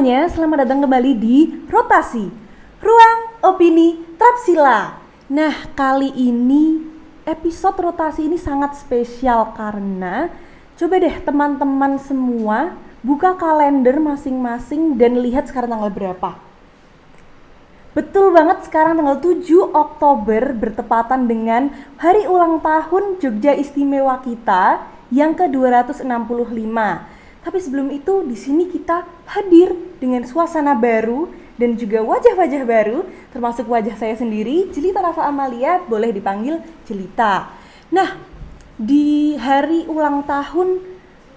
semuanya, selamat datang kembali di Rotasi, Ruang Opini Trapsila. Nah, kali ini episode Rotasi ini sangat spesial karena coba deh teman-teman semua buka kalender masing-masing dan lihat sekarang tanggal berapa. Betul banget, sekarang tanggal 7 Oktober bertepatan dengan hari ulang tahun Jogja Istimewa kita yang ke-265. Tapi sebelum itu, di sini kita hadir dengan suasana baru dan juga wajah-wajah baru, termasuk wajah saya sendiri, Jelita Rafa Amalia, boleh dipanggil Jelita. Nah, di hari ulang tahun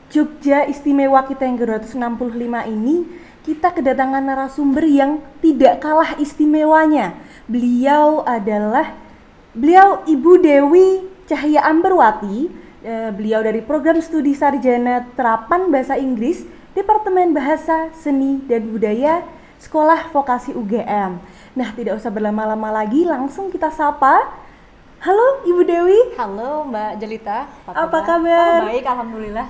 Jogja Istimewa kita yang ke-265 ini, kita kedatangan narasumber yang tidak kalah istimewanya. Beliau Ibu Dewi Cahya Amberwati. Beliau dari Program Studi Sarjana Terapan Bahasa Inggris, Departemen Bahasa, Seni, dan Budaya, Sekolah Vokasi UGM. Nah, tidak usah berlama-lama lagi, langsung kita sapa. Halo Ibu Dewi. Halo Mbak Jelita. Apa kabar? Baik, alhamdulillah.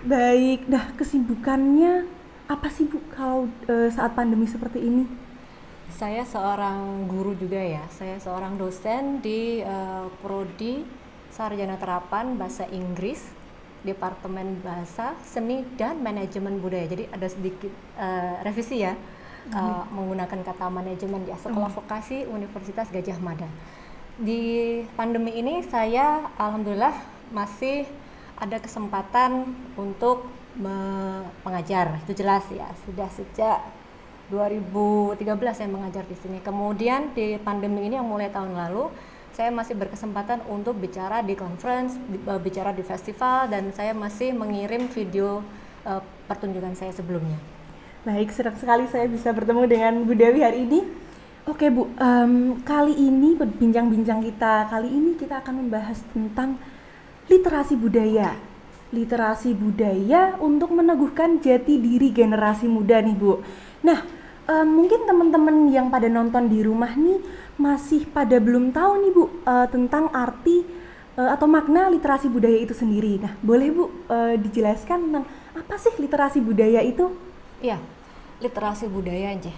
Baik. Nah, kesibukannya apa sih Bu kalau saat pandemi seperti ini? Saya seorang guru juga ya. Saya seorang dosen di Prodi Sarjana Terapan Bahasa Inggris, Departemen Bahasa, Seni, dan Manajemen Budaya. Jadi ada sedikit revisi ya, menggunakan kata manajemen ya, Sekolah Vokasi Universitas Gadjah Mada. Di pandemi ini saya alhamdulillah masih ada kesempatan untuk mengajar. Itu jelas ya, sudah sejak 2013 saya mengajar di sini. Kemudian di pandemi ini yang mulai tahun lalu, saya masih berkesempatan untuk bicara di conference, bicara di festival, dan saya masih mengirim video pertunjukan saya sebelumnya. Baik, senang sekali saya bisa bertemu dengan Bu Dewi hari ini. Oke Bu, kali ini bincang-bincang kita kali ini kita akan membahas tentang literasi budaya. Literasi budaya untuk meneguhkan jati diri generasi muda nih Bu. Nah, mungkin teman-teman yang pada nonton di rumah nih masih pada belum tahu nih Bu tentang arti atau makna literasi budaya itu sendiri. Nah, boleh Bu dijelaskan tentang apa sih literasi budaya itu? Iya, literasi budaya aja.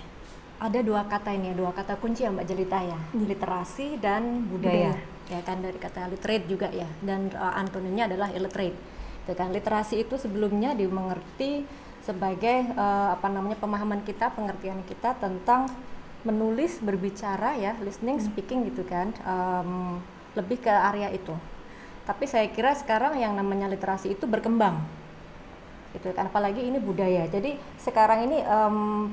Ada dua kata ini, dua kata kunci ya Mbak Jelita ya, literasi dan budaya. Ya kan, dari kata literate juga ya, dan antonimnya adalah illiterate. Ya kan, literasi itu sebelumnya dimengerti sebagai pemahaman kita, pengertian kita tentang menulis, berbicara ya, listening, speaking gitu kan, lebih ke area itu. Tapi saya kira sekarang yang namanya literasi itu berkembang, gitu kan, apalagi ini budaya. Jadi sekarang ini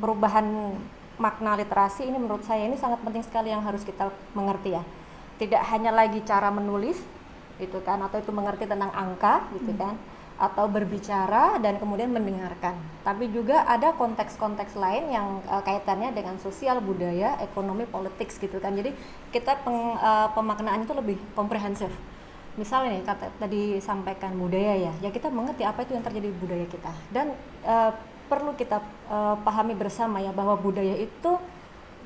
perubahan makna literasi ini menurut saya ini sangat penting sekali yang harus kita mengerti ya. Tidak hanya lagi cara menulis, gitu kan, atau itu mengerti tentang angka, gitu kan, atau berbicara dan kemudian mendengarkan, tapi juga ada konteks-konteks lain yang kaitannya dengan sosial, budaya, ekonomi, politik gitu kan. Jadi kita pemaknaan itu lebih komprehensif. Misalnya nih, kata tadi sampaikan budaya ya kita mengerti apa itu yang terjadi di budaya kita, dan perlu kita pahami bersama ya bahwa budaya itu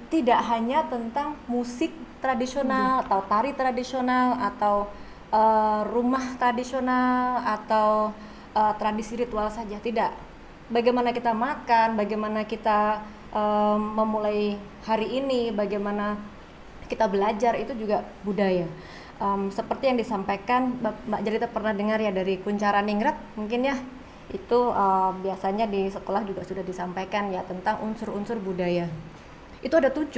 tidak hanya tentang musik tradisional atau tari tradisional atau rumah tradisional atau tradisi ritual saja, tidak. Bagaimana kita makan, bagaimana kita memulai hari ini, bagaimana kita belajar, itu juga budaya. Seperti yang disampaikan Mbak Jelita pernah dengar ya dari Kunchara Ningrat mungkin ya, itu biasanya di sekolah juga sudah disampaikan ya tentang unsur-unsur budaya. Itu ada 7,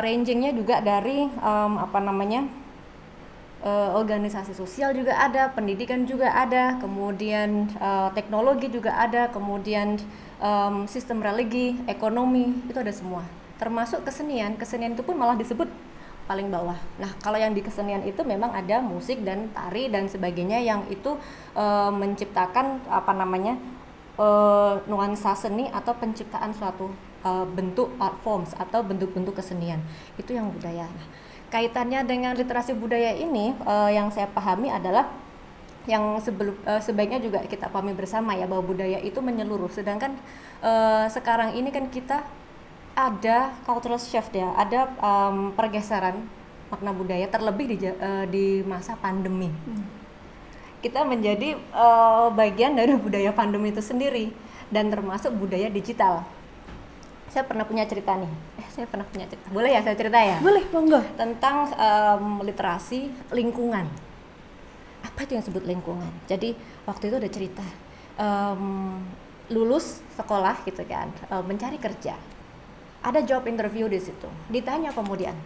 rangingnya juga dari organisasi sosial juga ada, pendidikan juga ada, kemudian teknologi juga ada, kemudian sistem religi, ekonomi, itu ada semua. Termasuk kesenian itu pun malah disebut paling bawah. Nah, kalau yang di kesenian itu memang ada musik dan tari dan sebagainya yang itu menciptakan nuansa seni atau penciptaan suatu bentuk art forms atau bentuk-bentuk kesenian. Itu yang budaya. Nah, kaitannya dengan literasi budaya ini yang saya pahami adalah yang sebaiknya juga kita pahami bersama ya, bahwa budaya itu menyeluruh. Sedangkan sekarang ini kan kita ada cultural shift ya, ada pergeseran makna budaya, terlebih di masa pandemi. Kita menjadi bagian dari budaya pandemi itu sendiri. dan termasuk budaya digital. Saya pernah punya cerita nih. Boleh ya saya cerita ya? Boleh, monggo. Tentang literasi lingkungan. Apa itu yang disebut lingkungan? Jadi waktu itu ada cerita lulus sekolah gitu kan, mencari kerja. Ada job interview di situ. Ditanya kemudian,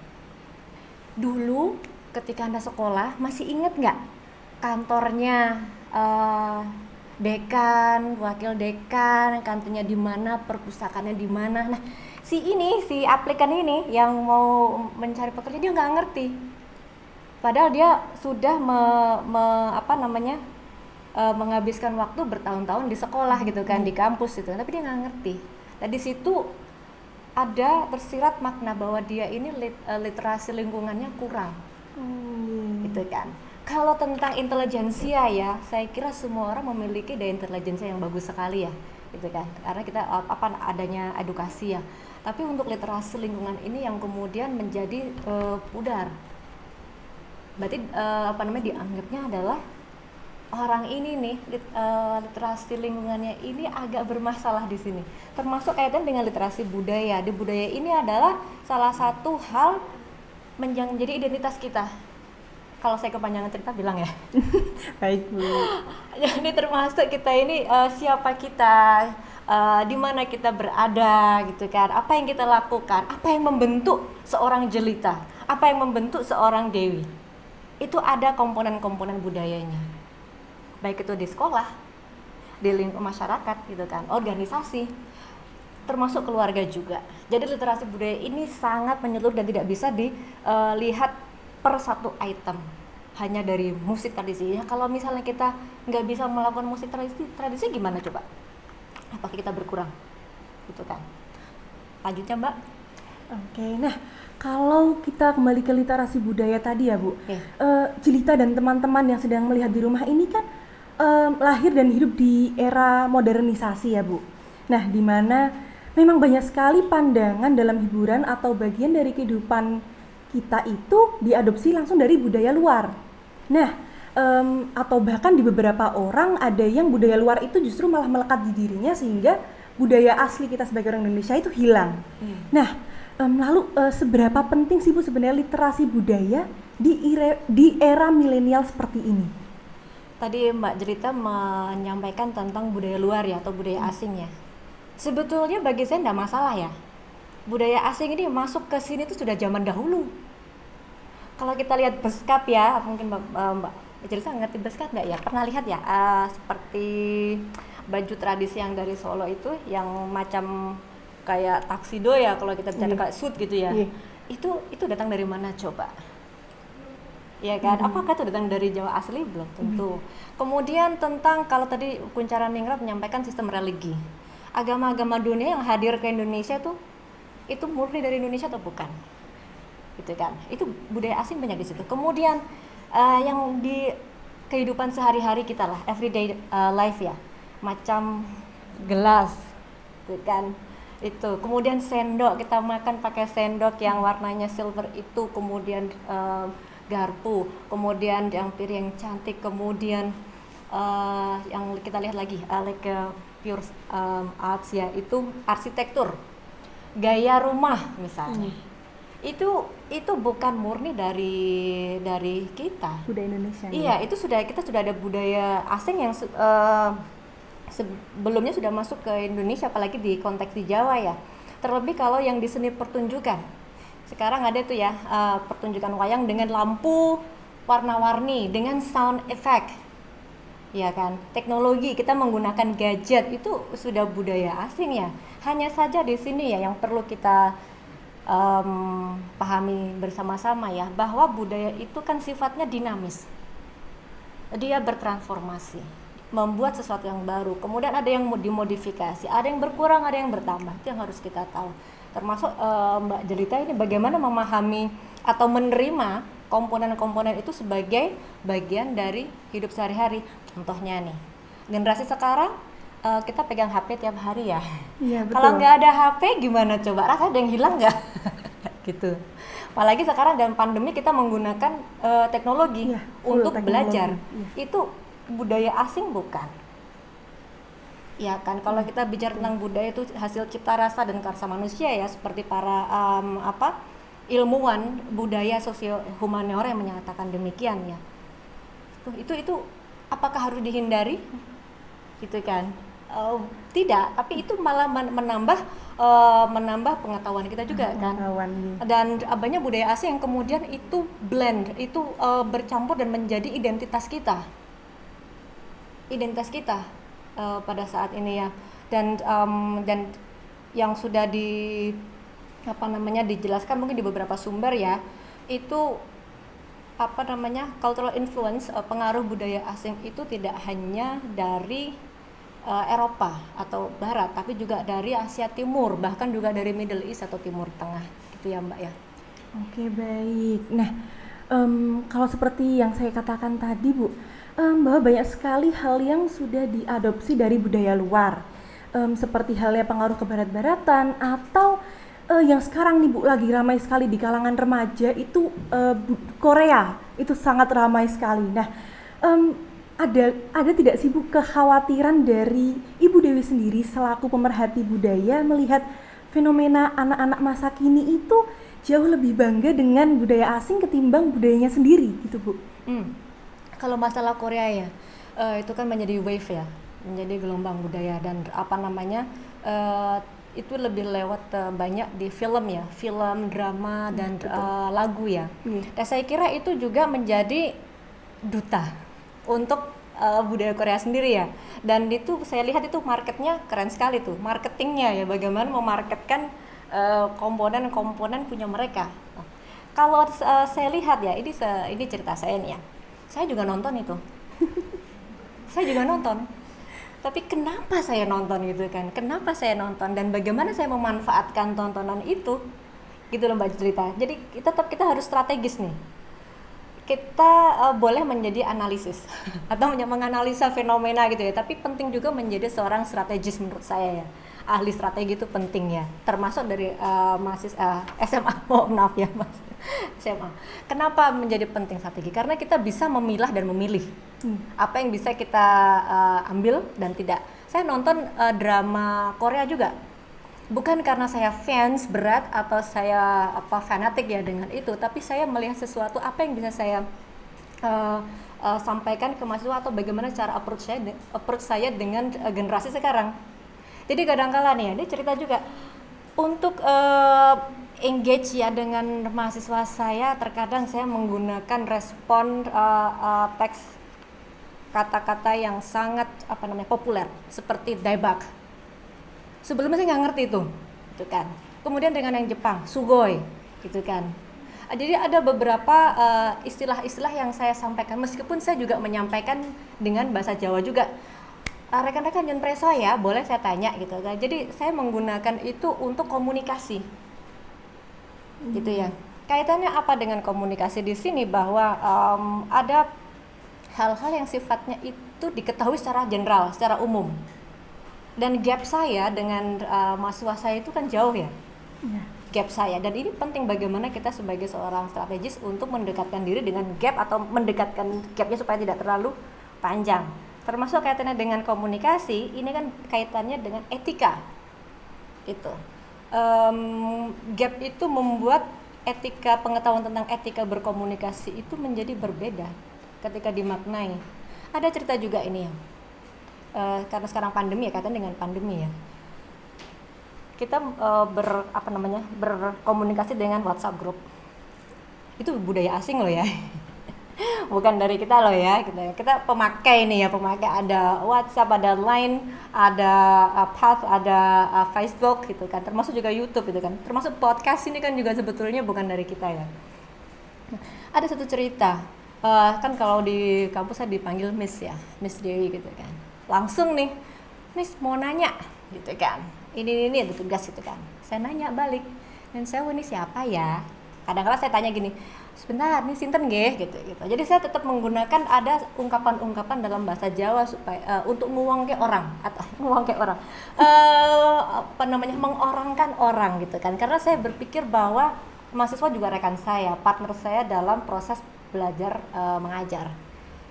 dulu ketika Anda sekolah masih ingat nggak kantornya dekan, wakil dekan, kantinnya di mana, perpustakaannya di mana. Nah, si aplikan ini yang mau mencari pekerjaan dia nggak ngerti. Padahal dia sudah menghabiskan waktu bertahun-tahun di sekolah gitu kan, di kampus gitu. Tapi dia nggak ngerti. Nah, di situ ada tersirat makna bahwa dia ini literasi lingkungannya kurang. Gitu kan. Kalau tentang intelijensia ya, saya kira semua orang memiliki daya intelijensia yang bagus sekali ya, gitu kan. Karena kita adanya edukasi ya. Tapi untuk literasi lingkungan ini yang kemudian menjadi pudar. Berarti dianggapnya adalah orang ini nih literasi lingkungannya ini agak bermasalah di sini. Termasuk kaitan dengan literasi budaya. Di budaya ini adalah salah satu hal menjadi identitas kita. Kalau saya kepanjangan cerita bilang ya. Baik, Bu. Jadi termasuk kita ini siapa kita, di mana kita berada gitu kan. Apa yang kita lakukan, apa yang membentuk seorang jelita, apa yang membentuk seorang dewi. Itu ada komponen-komponen budayanya. Baik itu di sekolah, di lingkup masyarakat gitu kan, organisasi, termasuk keluarga juga. Jadi literasi budaya ini sangat menyeluruh dan tidak bisa dilihat per satu item hanya dari musik tradisi. Ya, kalau misalnya kita nggak bisa melakukan musik tradisi gimana coba? Apakah kita berkurang? Gitu kan. Lanjutnya Mbak. Oke, nah kalau kita kembali ke literasi budaya tadi ya Bu, Jelita dan teman-teman yang sedang melihat di rumah ini kan lahir dan hidup di era modernisasi ya Bu. Nah, di mana memang banyak sekali pandangan dalam hiburan atau bagian dari kehidupan kita itu diadopsi langsung dari budaya luar. Nah, atau bahkan di beberapa orang ada yang budaya luar itu justru malah melekat di dirinya sehingga budaya asli kita sebagai orang Indonesia itu hilang. Nah, lalu seberapa penting sih Bu sebenarnya literasi budaya di era milenial seperti ini? Tadi Mbak Jelita menyampaikan tentang budaya luar ya atau budaya asing ya. Sebetulnya bagi saya tidak masalah ya. Budaya asing ini masuk ke sini itu sudah zaman dahulu. Kalau kita lihat beskap ya, mungkin Mbak Jelita ngerti beskap nggak ya? Pernah lihat ya? Seperti baju tradisi yang dari Solo itu, yang macam kayak taksido ya, kalau kita bicara kayak suit gitu ya. Itu datang dari mana coba? Ya kan? Apakah itu datang dari Jawa asli? Belum tentu. Kemudian tentang kalau tadi Kunchara Ningrat menyampaikan sistem religi, agama-agama dunia yang hadir ke Indonesia tuh itu murni dari Indonesia atau bukan? Gitu kan? Itu budaya asing banyak di situ. Kemudian yang di kehidupan sehari-hari kita lah, everyday life ya, macam gelas, gitu kan? Itu. Kemudian sendok, kita makan pakai sendok yang warnanya silver itu, kemudian garpu, kemudian yang piring yang cantik, kemudian yang kita lihat lagi like pure arts ya, itu arsitektur. Gaya rumah misalnya, itu bukan murni dari kita, budaya Indonesia. Iya, itu kita sudah ada budaya asing yang sebelumnya sudah masuk ke Indonesia, apalagi di konteks di Jawa ya. Terlebih kalau yang di seni pertunjukan, sekarang ada tuh ya pertunjukan wayang dengan lampu warna-warni, dengan sound effect, ya kan, teknologi, kita menggunakan gadget, itu sudah budaya asing ya. Hanya saja di sini ya yang perlu kita pahami bersama-sama ya, bahwa budaya itu kan sifatnya dinamis, dia bertransformasi, membuat sesuatu yang baru, kemudian ada yang dimodifikasi, ada yang berkurang, ada yang bertambah. Itu yang harus kita tahu. Termasuk Mbak Jelita ini bagaimana memahami atau menerima komponen-komponen itu sebagai bagian dari hidup sehari-hari. Contohnya nih, generasi sekarang kita pegang HP tiap hari ya. Iya, betul. Kalau nggak ada HP gimana coba? Rasanya ada yang hilang nggak? Gitu. Apalagi sekarang dalam pandemi kita menggunakan teknologi untuk belajar. Itu budaya asing bukan? Ya kan, kalau kita bicara tentang budaya itu hasil cipta rasa dan karsa manusia ya, seperti para ilmuwan budaya sosio humaniora yang menyatakan demikian ya. Itu apakah harus dihindari? Gitu kan? Tidak, tapi itu malah menambah pengetahuan kita juga kan. Dan banyak budaya asing yang kemudian itu blend, itu bercampur dan menjadi identitas kita pada saat ini ya. Dan yang sudah dijelaskan mungkin di beberapa sumber ya, itu cultural influence, pengaruh budaya asing itu tidak hanya dari Eropa atau Barat, tapi juga dari Asia Timur, bahkan juga dari Middle East atau Timur Tengah, gitu ya Mbak ya. Oke, baik. Nah, kalau seperti yang saya katakan tadi Bu, bahwa banyak sekali hal yang sudah diadopsi dari budaya luar, seperti halnya pengaruh kebarat-baratan atau yang sekarang nih Bu lagi ramai sekali di kalangan remaja itu Korea, itu sangat ramai sekali. Nah, ada tidak sih Bu kekhawatiran dari Ibu Dewi sendiri selaku pemerhati budaya melihat fenomena anak-anak masa kini itu jauh lebih bangga dengan budaya asing ketimbang budayanya sendiri gitu Bu? Kalau masalah Korea ya, itu kan menjadi wave ya, menjadi gelombang budaya dan itu lebih lewat banyak di film ya, film, drama dan lagu ya. Dan saya kira itu juga menjadi duta untuk budaya Korea sendiri ya. Dan itu saya lihat itu marketnya keren sekali tuh, marketingnya ya, bagaimana memarketkan komponen-komponen punya mereka. Kalau saya lihat ya, ini cerita saya nih ya, saya juga nonton itu. Saya juga nonton. Tapi kenapa saya nonton gitu kan? Kenapa saya nonton dan bagaimana saya memanfaatkan tontonan itu? Gitu loh Mbak cerita. Jadi kita harus strategis nih. Kita boleh menjadi analisis atau menganalisa fenomena gitu ya. Tapi penting juga menjadi seorang strategis menurut saya ya. Ahli strategi itu penting ya. Termasuk dari mahasiswa SMA. Maaf ya Mas. SMA. Kenapa menjadi penting strategi? Karena kita bisa memilah dan memilih apa yang bisa kita ambil dan tidak. Saya nonton drama Korea juga, bukan karena saya fans berat atau saya fanatik ya dengan itu, tapi saya melihat sesuatu apa yang bisa saya sampaikan ke mahasiswa atau bagaimana cara approach saya dengan generasi sekarang. Jadi kadang-kala nih ya, dia cerita juga untuk engage ya dengan mahasiswa saya, terkadang saya menggunakan respon teks kata-kata yang sangat populer seperti daebak. Sebelumnya saya nggak ngerti itu, gitu kan. Kemudian dengan yang Jepang, sugoi, gitu kan. Jadi ada beberapa istilah-istilah yang saya sampaikan, meskipun saya juga menyampaikan dengan bahasa Jawa juga. Rekan-rekan Yun Preso ya, boleh saya tanya gitu kan. Jadi saya menggunakan itu untuk komunikasi, gitu ya. Kaitannya apa dengan komunikasi di sini? Bahwa ada hal-hal yang sifatnya itu diketahui secara general, secara umum. Dan gap saya dengan mahasiswa saya itu kan jauh ya. Gap saya, dan ini penting bagaimana kita sebagai seorang strategis untuk mendekatkan diri dengan gap atau mendekatkan gapnya supaya tidak terlalu panjang. Termasuk kaitannya dengan komunikasi, ini kan kaitannya dengan etika. Itu gap itu membuat pengetahuan tentang etika berkomunikasi itu menjadi berbeda ketika dimaknai. Ada cerita juga ini ya, karena sekarang pandemi ya, kaitan dengan pandemi ya, kita berkomunikasi dengan WhatsApp group. Itu budaya asing loh ya. Bukan dari kita loh ya, kita pemakai nih ya, ada WhatsApp, ada Line, ada Path, ada Facebook gitu kan, termasuk juga YouTube gitu kan, termasuk podcast ini kan juga sebetulnya bukan dari kita ya. Ada satu cerita, kan kalau di kampus saya dipanggil Miss ya, Miss Dewi gitu kan, langsung nih, Miss mau nanya gitu kan, ini ada tugas gitu kan, saya nanya balik, dan saya ini siapa ya, kadang-kadang saya tanya gini, sebentar nih sinten nggih gitu. Jadi saya tetap menggunakan ada ungkapan-ungkapan dalam bahasa Jawa supaya untuk nguwongke orang atau mengorangkan orang gitu kan. Karena saya berpikir bahwa mahasiswa juga rekan saya, partner saya dalam proses belajar mengajar.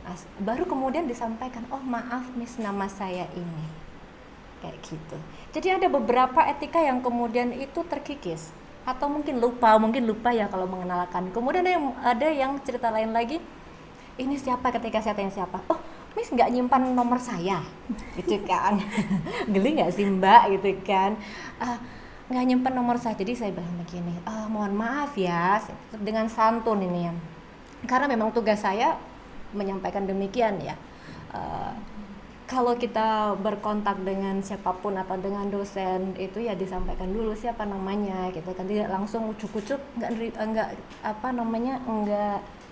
Nah, baru kemudian disampaikan, oh maaf Miss, nama saya ini. kayak gitu. Jadi ada beberapa etika yang kemudian itu terkikis atau mungkin lupa ya kalau mengenalkan. Kemudian ada yang cerita lain lagi, ini siapa ketika saya tanya siapa, oh Miss nggak nyimpan nomor saya gitu kan. Geli nggak sih Mbak gitu kan. Nggak nyimpan nomor saya. Jadi saya bilang begini, mohon maaf ya, dengan santun ini ya, karena memang tugas saya menyampaikan demikian ya. Kalau kita berkontak dengan siapapun atau dengan dosen itu ya disampaikan dulu siapa namanya gitu kan, tidak langsung ucuk-ucuk enggak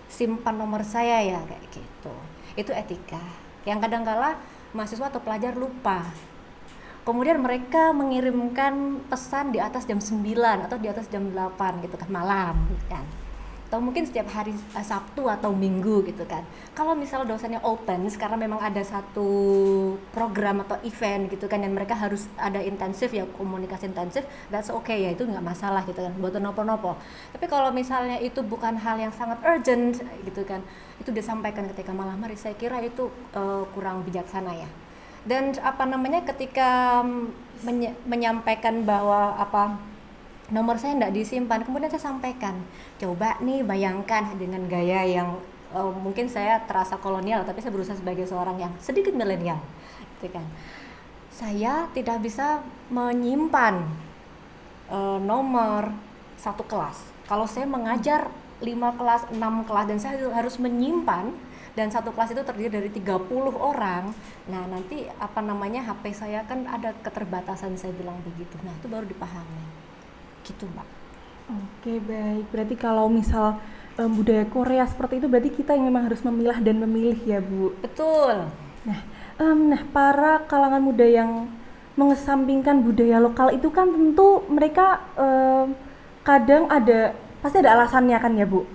simpan nomor saya ya kayak gitu. Itu etika yang kadang-kala mahasiswa atau pelajar lupa. Kemudian mereka mengirimkan pesan di atas jam 9 atau di atas jam 8 gitu kan, malam gitu kan. Atau mungkin setiap hari Sabtu atau Minggu gitu kan. Kalau misalnya dosennya open, sekarang memang ada satu program atau event gitu kan, dan mereka harus ada intensif ya, komunikasi intensif, that's okay ya, itu nggak masalah gitu kan, buat nopo-nopo. Tapi kalau misalnya itu bukan hal yang sangat urgent gitu kan, itu disampaikan ketika malam hari, saya kira itu kurang bijaksana ya. Dan ketika menyampaikan bahwa nomor saya tidak disimpan, kemudian saya sampaikan, coba nih bayangkan dengan gaya yang mungkin saya terasa kolonial, tapi saya berusaha sebagai seorang yang sedikit milenial, gitu kan. Saya tidak bisa menyimpan nomor satu kelas. Kalau saya mengajar 5 kelas, 6 kelas, dan saya harus menyimpan, dan satu kelas itu terdiri dari 30 orang. Nah, nanti HP saya kan ada keterbatasan, saya bilang begitu. Nah, itu baru dipahami. Gitu Mbak. Oke, baik. Berarti kalau misal budaya Korea seperti itu, berarti kita yang memang harus memilah dan memilih ya Bu. Betul. Nah, para kalangan muda yang mengesampingkan budaya lokal itu kan tentu mereka kadang pasti ada alasannya kan ya Bu.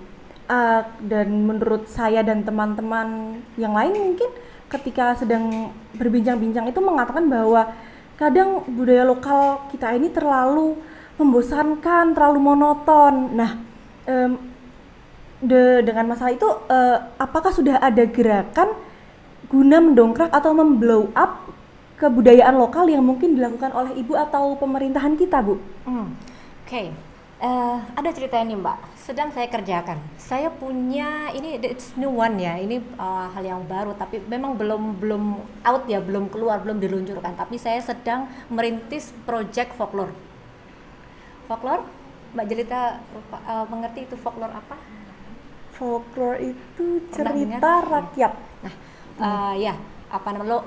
Dan menurut saya dan teman-teman yang lain mungkin ketika sedang berbincang-bincang itu mengatakan bahwa kadang budaya lokal kita ini terlalu membosankan, terlalu monoton. Nah, dengan masalah itu, apakah sudah ada gerakan guna mendongkrak atau memblow up kebudayaan lokal yang mungkin dilakukan oleh Ibu atau pemerintahan kita, Bu? Oke. Ada cerita ini Mbak, sedang saya kerjakan. Saya punya, ini it's new one ya, ini hal yang baru, tapi memang belum out ya, belum keluar, belum diluncurkan. Tapi saya sedang merintis project folklore. Folklore, Mbak Jelita mengerti itu folklore apa? Folklore itu cerita rakyat. Ya,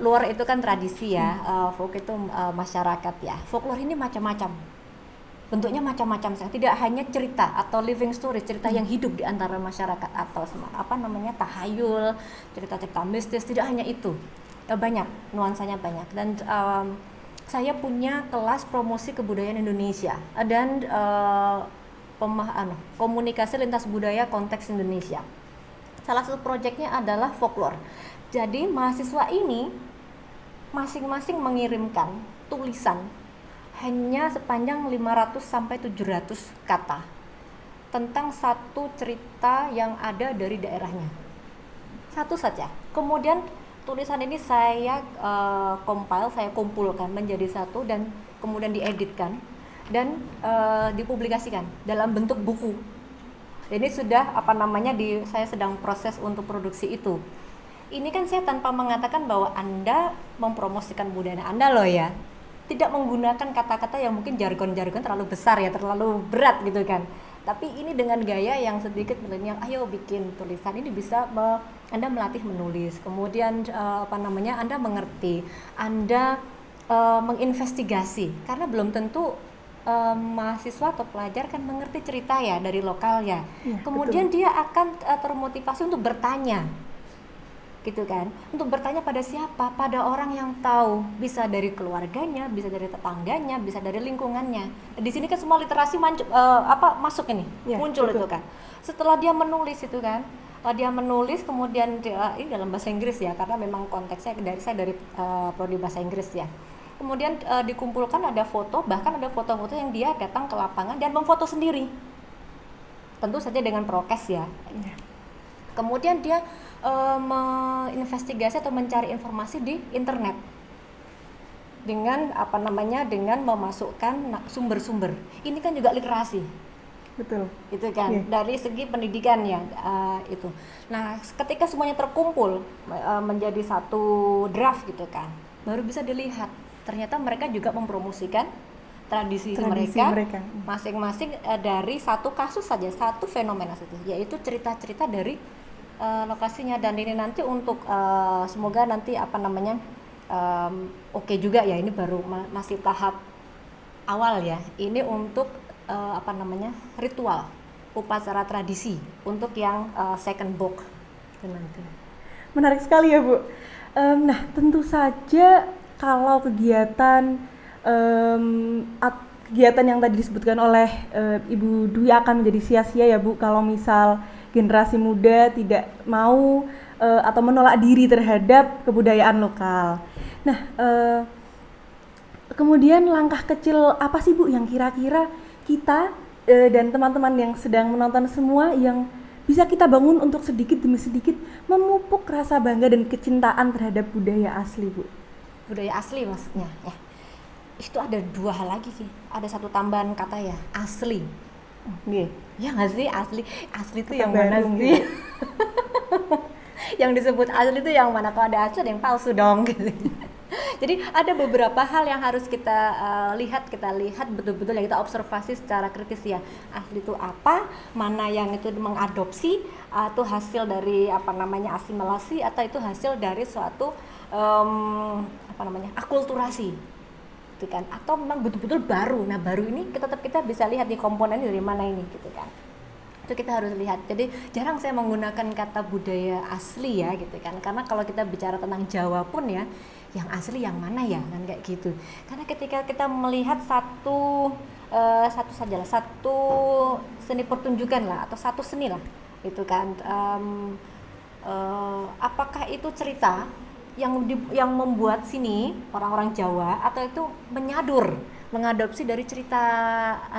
luar itu kan tradisi ya, folk itu masyarakat ya. Folklore ini macam-macam, bentuknya macam-macam, tidak hanya cerita atau living story, cerita yang hidup di antara masyarakat, atau tahayul, cerita-cerita mistis, tidak hanya itu, banyak, nuansanya banyak. Dan saya punya kelas promosi kebudayaan Indonesia dan komunikasi lintas budaya konteks Indonesia. Salah satu proyeknya adalah folklore. Jadi mahasiswa ini masing-masing mengirimkan tulisan hanya sepanjang 500 sampai 700 kata tentang satu cerita yang ada dari daerahnya. Satu saja. Kemudian tulisan ini saya compile, saya kumpulkan menjadi satu dan kemudian dieditkan dan dipublikasikan dalam bentuk buku. Ini sudah saya sedang proses untuk produksi itu. Ini kan saya tanpa mengatakan bahwa Anda mempromosikan budaya Anda loh ya. Tidak menggunakan kata-kata yang mungkin jargon-jargon terlalu besar ya, terlalu berat gitu kan. Tapi ini dengan gaya yang sedikit milenial, ayo bikin tulisan ini bisa Anda melatih menulis, kemudian Anda mengerti, Anda menginvestigasi, karena belum tentu mahasiswa atau pelajar kan mengerti cerita ya dari lokalnya. Ya, kemudian betul. Dia akan termotivasi untuk bertanya, gitu kan, untuk bertanya pada siapa, pada orang yang tahu, bisa dari keluarganya, bisa dari tetangganya, bisa dari lingkungannya. Di sini kan semua literasi masuk ini, ya, muncul betul. Itu kan. Setelah dia menulis itu kan, dia menulis kemudian ini dalam bahasa Inggris ya, karena memang konteksnya dari prodi bahasa Inggris ya. Kemudian dikumpulkan, ada foto, bahkan ada foto-foto yang dia datang ke lapangan dan memfoto sendiri, tentu saja dengan prokes ya. Kemudian dia menginvestigasi atau mencari informasi di internet. dengan apa namanya, dengan memasukkan sumber-sumber. Ini kan juga literasi. Betul. Itu kan Iya. dari segi pendidikan ya, itu. Nah, ketika semuanya terkumpul menjadi satu draft gitu kan, baru bisa dilihat ternyata mereka juga mempromosikan tradisi mereka masing-masing dari satu kasus saja, satu fenomena saja, yaitu cerita-cerita dari lokasinya. Dan ini nanti untuk semoga nanti apa namanya, oke juga ya, ini baru masih tahap awal ya. Ini untuk apa namanya, ritual upacara tradisi untuk yang second book itu nanti. Menarik sekali ya Bu. Nah tentu saja kalau kegiatan yang tadi disebutkan oleh Ibu Dwi akan menjadi sia-sia ya Bu, kalau misal generasi muda tidak mau atau menolak diri terhadap kebudayaan lokal. Nah kemudian langkah kecil apa sih Bu yang kira-kira kita dan teman-teman yang sedang menonton semua yang bisa kita bangun untuk sedikit demi sedikit memupuk rasa bangga dan kecintaan terhadap budaya asli Bu? Budaya asli maksudnya ya. Itu ada dua hal lagi Ki. Ada satu tambahan kata ya, asli. Iya. Ya nggak sih, asli. Asli itu Kata yang mana baru sih? gitu. Yang disebut asli itu yang mana? Kalau ada asli ada yang palsu dong gitu. Jadi ada beberapa hal yang harus kita lihat betul-betul, yang kita observasi secara kritis ya. Asli itu apa? Mana yang itu mengadopsi atau hasil dari apa namanya, asimilasi, atau itu hasil dari suatu apa namanya, akulturasi, gitu kan? Atau memang betul-betul baru. Nah baru ini kita bisa lihat di komponen dari mana ini, gitu kan? Itu kita harus lihat. Jadi jarang saya menggunakan kata budaya asli ya, gitu kan? Karena kalau kita bicara tentang Jawa pun ya, yang asli yang mana ya, kan kayak gitu. Karena ketika kita melihat satu seni pertunjukan lah, atau satu seni lah, itu kan, apakah itu cerita yang membuat sini orang-orang Jawa, atau itu mengadopsi dari cerita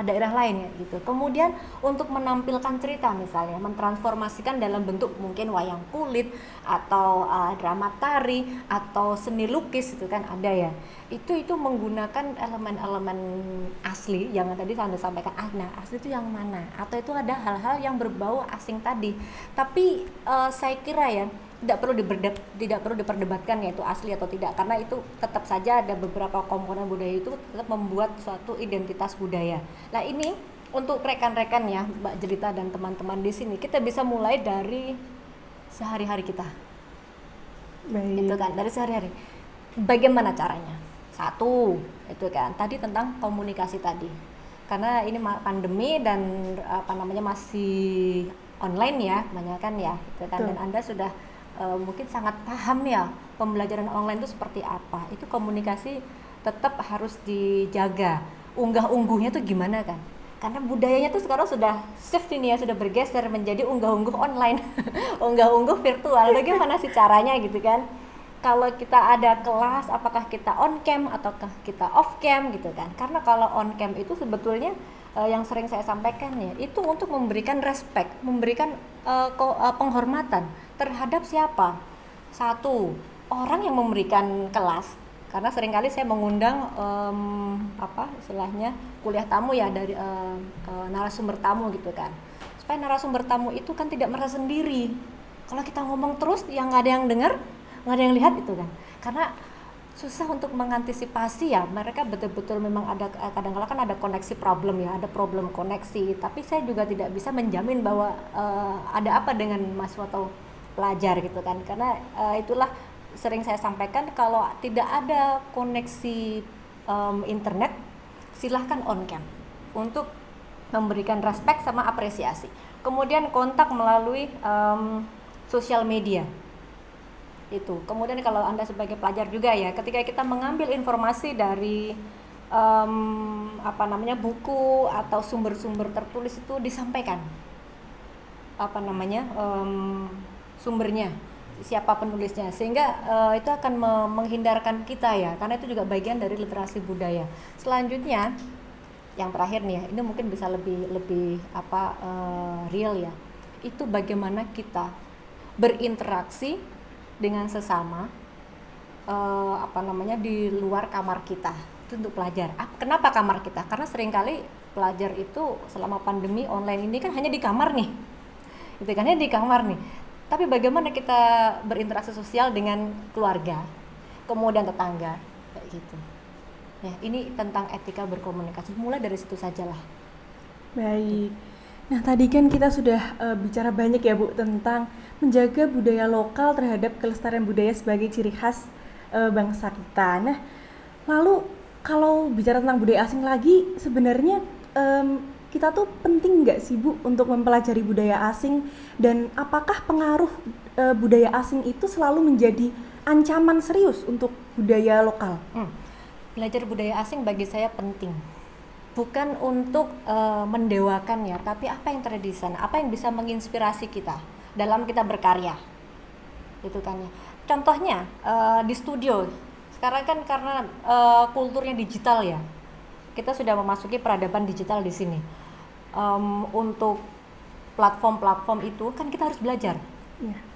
daerah lain ya, gitu. Kemudian untuk menampilkan cerita, misalnya mentransformasikan dalam bentuk mungkin wayang kulit atau drama tari atau seni lukis, itu kan ada ya. Itu menggunakan elemen-elemen asli yang tadi Anda sampaikan. Nah, asli itu yang mana? Atau itu ada hal-hal yang berbau asing tadi. Tapi saya kira ya, tidak perlu diperdebatkan ya itu asli atau tidak, karena itu tetap saja ada beberapa komponen budaya itu tetap membuat suatu identitas budaya. Nah ini untuk rekan-rekan ya, Mbak Jelita dan teman-teman di sini, kita bisa mulai dari sehari-hari kita. Baik. Itu kan dari sehari-hari. Bagaimana caranya? Satu, itu kan tadi tentang komunikasi tadi. Karena ini pandemi dan apa namanya masih online ya, kebanyakan ya, gitu kan. Dan Anda sudah mungkin sangat paham ya pembelajaran online itu seperti apa. Itu komunikasi tetap harus dijaga. Unggah-ungguhnya tuh gimana kan? Karena budayanya tuh sekarang sudah shift ini ya, sudah bergeser menjadi unggah-ungguh online, unggah-ungguh virtual. Bagaimana sih caranya gitu kan? Kalau kita ada kelas, apakah kita on cam ataukah kita off cam gitu kan? Karena kalau on cam itu sebetulnya yang sering saya sampaikan ya, itu untuk memberikan respect, memberikan penghormatan terhadap siapa? Satu, orang yang memberikan kelas. Karena seringkali saya mengundang istilahnya kuliah tamu ya, dari narasumber tamu gitu kan. Supaya narasumber tamu itu kan tidak merasa sendiri. Kalau kita ngomong terus yang nggak ada yang dengar, nggak ada yang lihat itu kan. Karena susah untuk mengantisipasi ya, mereka betul-betul memang ada, kadang-kadang kan ada koneksi problem ya, ada problem koneksi, tapi saya juga tidak bisa menjamin bahwa ada apa dengan mahasiswa atau pelajar gitu kan, karena itulah sering saya sampaikan, kalau tidak ada koneksi internet, silahkan on cam untuk memberikan respect sama apresiasi. Kemudian kontak melalui sosial media. Itu. Kemudian kalau Anda sebagai pelajar juga ya, ketika kita mengambil informasi dari buku atau sumber-sumber tertulis, itu disampaikan sumbernya, siapa penulisnya, sehingga itu akan menghindarkan kita ya, karena itu juga bagian dari literasi budaya. Selanjutnya yang terakhir nih ya, ini mungkin bisa lebih real ya, itu bagaimana kita berinteraksi dengan sesama di luar kamar kita. Itu untuk pelajar. Kenapa kamar kita? Karena seringkali pelajar itu selama pandemi online ini kan hanya di kamar nih. Gitu kan, hanya di kamar nih. Tapi bagaimana kita berinteraksi sosial dengan keluarga, kemudian tetangga, kayak gitu. Ya, ini tentang etika berkomunikasi. Mulai dari situ sajalah. Baik. Nah, tadi kan kita sudah bicara banyak ya Bu tentang menjaga budaya lokal terhadap kelestarian budaya sebagai ciri khas bangsa kita. Nah, lalu kalau bicara tentang budaya asing lagi, sebenarnya kita tuh penting nggak sih Bu untuk mempelajari budaya asing, dan apakah pengaruh budaya asing itu selalu menjadi ancaman serius untuk budaya lokal? Belajar budaya asing bagi saya penting. Bukan untuk mendewakan ya, tapi apa yang terjadi di sana, apa yang bisa menginspirasi kita dalam kita berkarya, gitu kan ya. Contohnya di studio, sekarang kan karena kulturnya digital ya, kita sudah memasuki peradaban digital di sini. Untuk platform-platform itu kan kita harus belajar,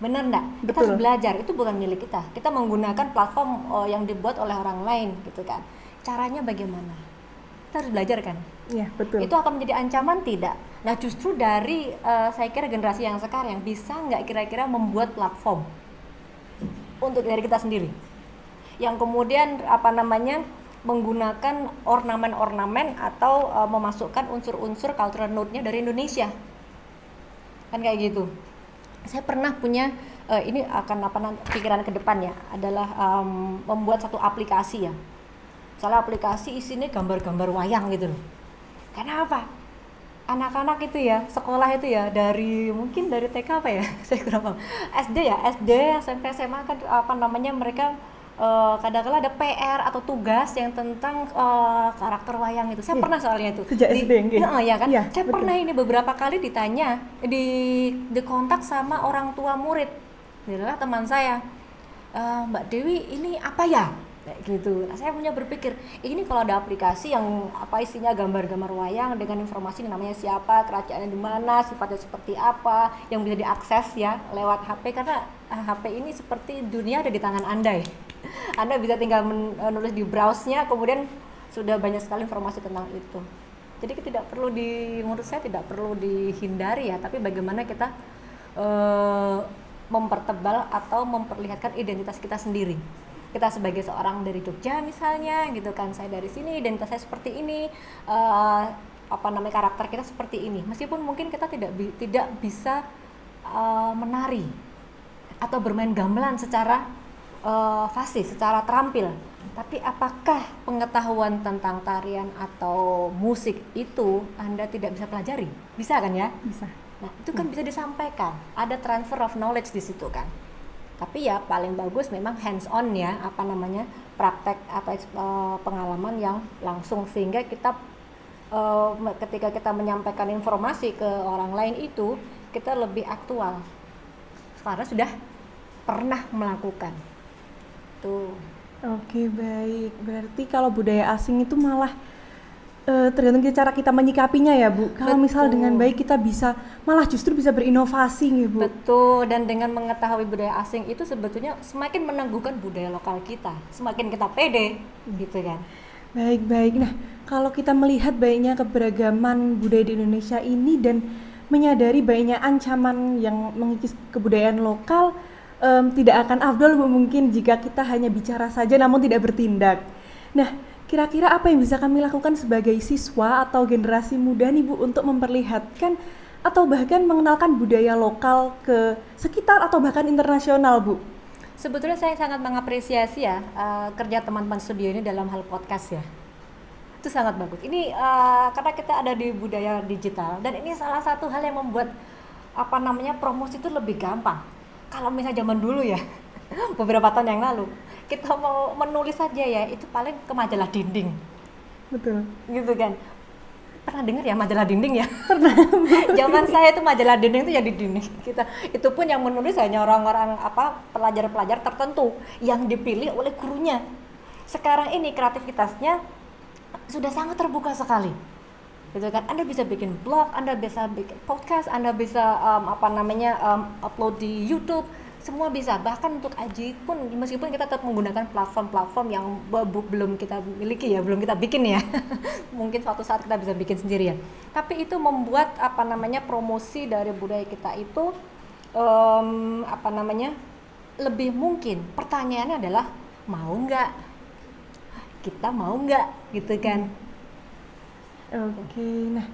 benar enggak? Kita harus belajar, itu bukan milik kita. Kita menggunakan platform yang dibuat oleh orang lain, gitu kan. Caranya bagaimana? Kita harus belajar kan? Iya, betul. Itu akan menjadi ancaman tidak? Nah, justru dari saya kira generasi yang sekarang bisa nggak kira-kira membuat platform untuk dari kita sendiri, yang kemudian menggunakan ornamen-ornamen atau memasukkan unsur-unsur cultural note-nya dari Indonesia, kan kayak gitu. Saya pernah punya ini akan pikiran ke depan ya, adalah membuat satu aplikasi ya. Misalnya aplikasi isinya gambar-gambar wayang gitu loh. Kenapa? Anak-anak itu ya, sekolah itu ya, mungkin dari TK apa ya, saya kurang paham. SD, SMP, SMA kan mereka kadang-kadang ada PR atau tugas yang tentang karakter wayang itu. Saya pernah soalnya itu. Sejak SD ya kan? Ya, saya pernah ini beberapa kali ditanya, di kontak sama orang tua murid. Inilah teman saya. Mbak Dewi, ini apa ya? Kayak gitu. Nah, saya punya berpikir, ini kalau ada aplikasi yang isinya gambar-gambar wayang dengan informasi namanya siapa, kerajaannya di mana, sifatnya seperti apa, yang bisa diakses ya lewat HP, karena HP ini seperti dunia ada di tangan Anda ya. Anda bisa tinggal menulis di browse-nya, kemudian sudah banyak sekali informasi tentang itu. Jadi menurut saya tidak perlu dihindari ya, tapi bagaimana kita mempertebal atau memperlihatkan identitas kita sendiri. Kita sebagai seorang dari Jogja misalnya, gitu kan, saya dari sini, identitas saya seperti ini, karakter kita seperti ini. Meskipun mungkin kita tidak bisa menari atau bermain gamelan secara fasih, secara terampil, tapi apakah pengetahuan tentang tarian atau musik itu Anda tidak bisa pelajari? Bisa kan ya? Bisa. Nah, itu kan bisa disampaikan, ada transfer of knowledge di situ kan. Tapi ya paling bagus memang hands on ya, praktek atau pengalaman yang langsung, sehingga kita ketika kita menyampaikan informasi ke orang lain itu kita lebih aktual karena sudah pernah melakukan tuh. Oke, baik. Berarti kalau budaya asing itu malah tergantung cara kita menyikapinya ya Bu. Kalau misal dengan baik, kita bisa malah justru bisa berinovasi nih Bu. Betul, dan dengan mengetahui budaya asing itu sebetulnya semakin meneguhkan budaya lokal kita, semakin kita pede gitu kan. Baik. Nah, kalau kita melihat banyaknya keberagaman budaya di Indonesia ini dan menyadari banyaknya ancaman yang mengikis kebudayaan lokal, tidak akan afdol Bu mungkin jika kita hanya bicara saja namun tidak bertindak. Nah, kira-kira apa yang bisa kami lakukan sebagai siswa atau generasi muda nih Bu untuk memperlihatkan atau bahkan mengenalkan budaya lokal ke sekitar atau bahkan internasional Bu? Sebetulnya saya sangat mengapresiasi ya kerja teman-teman studio ini dalam hal podcast ya. Itu sangat bagus. Ini karena kita ada di budaya digital, dan ini salah satu hal yang membuat promosi itu lebih gampang. Kalau misalnya zaman dulu ya, beberapa tahun yang lalu, kita mau menulis saja ya, itu paling ke majalah dinding. Betul. Gitu kan. Pernah dengar ya majalah dinding ya? Pernah. Zaman saya itu majalah dinding itu ya di dinding. Itu pun yang menulis hanya orang-orang pelajar-pelajar tertentu yang dipilih oleh gurunya. Sekarang ini kreativitasnya sudah sangat terbuka sekali. Gitu kan. Anda bisa bikin blog, Anda bisa bikin podcast, Anda bisa upload di YouTube. semua bisa, bahkan untuk Aji pun meskipun kita tetap menggunakan platform-platform yang belum kita miliki ya, belum kita bikin ya. Mungkin suatu saat kita bisa bikin sendiri ya. Tapi itu membuat promosi dari budaya kita itu lebih mungkin. Pertanyaannya adalah mau nggak? Kita mau nggak gitu kan? Oke, nah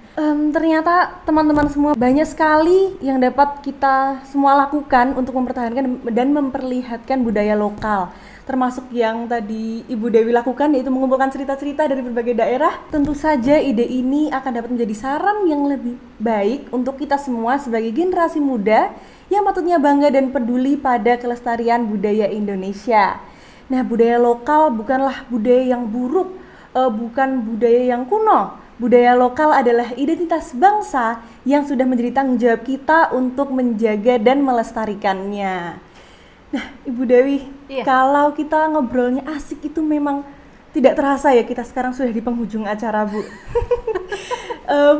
ternyata teman-teman semua banyak sekali yang dapat kita semua lakukan untuk mempertahankan dan memperlihatkan budaya lokal. Termasuk yang tadi Ibu Dewi lakukan, yaitu mengumpulkan cerita-cerita dari berbagai daerah. Tentu saja ide ini akan dapat menjadi saran yang lebih baik untuk kita semua sebagai generasi muda yang patutnya bangga dan peduli pada kelestarian budaya Indonesia. Nah, budaya lokal bukanlah budaya yang buruk, bukan budaya yang kuno. Budaya lokal adalah identitas bangsa yang sudah menjadi tanggung jawab kita untuk menjaga dan melestarikannya. Nah, Ibu Dewi, kalau kita ngobrolnya asik itu memang tidak terasa ya, kita sekarang sudah di penghujung acara, Bu.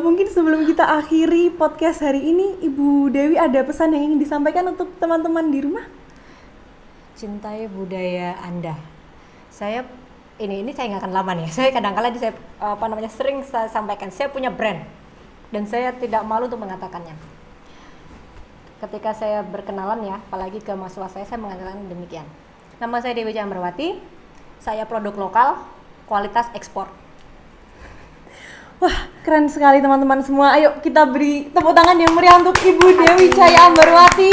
Mungkin sebelum kita akhiri podcast hari ini, Ibu Dewi ada pesan yang ingin disampaikan untuk teman-teman di rumah? Cintai budaya Anda. Ini saya nggak akan lama nih. Saya kadang-kala sering saya sampaikan, saya punya brand dan saya tidak malu untuk mengatakannya. Ketika saya berkenalan ya, apalagi ke mahasiswa saya mengatakan demikian. Nama saya Dewi Ambarwati, saya produk lokal, kualitas ekspor. Wah, keren sekali teman-teman semua. Ayo kita beri tepuk tangan yang meriah untuk Ibu Dewi Cahya Ambarwati.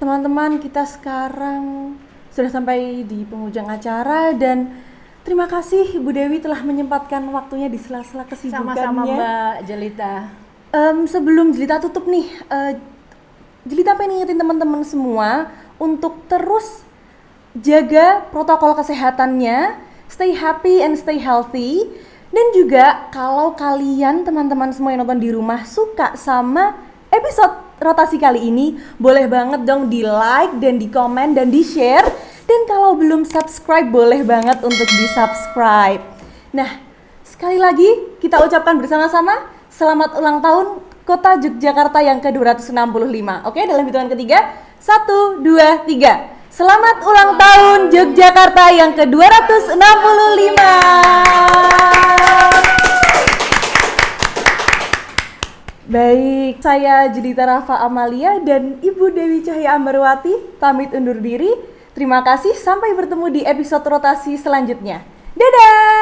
Teman-teman, kita sekarang sudah sampai di penghujung acara dan terima kasih Ibu Dewi telah menyempatkan waktunya di sela-sela kesibukannya. Sama-sama Mbak Jelita. Sebelum Jelita tutup nih, Jelita pengen ingetin teman-teman semua untuk terus jaga protokol kesehatannya, stay happy and stay healthy. Dan juga kalau kalian teman-teman semua yang nonton di rumah suka sama episode rotasi kali ini, boleh banget dong di like dan di komen dan di share. Dan kalau belum subscribe, boleh banget untuk di subscribe. Nah, sekali lagi kita ucapkan bersama-sama selamat ulang tahun Kota Yogyakarta yang ke-265. Oke, dalam hitungan ketiga, 1, 2, 3. Selamat ulang tahun Yogyakarta yang ke-265. Baik, saya Jelita Rafa Amalia dan Ibu Dewi Cahya Ambarwati pamit undur diri. Terima kasih, sampai bertemu di episode rotasi selanjutnya. Dadah!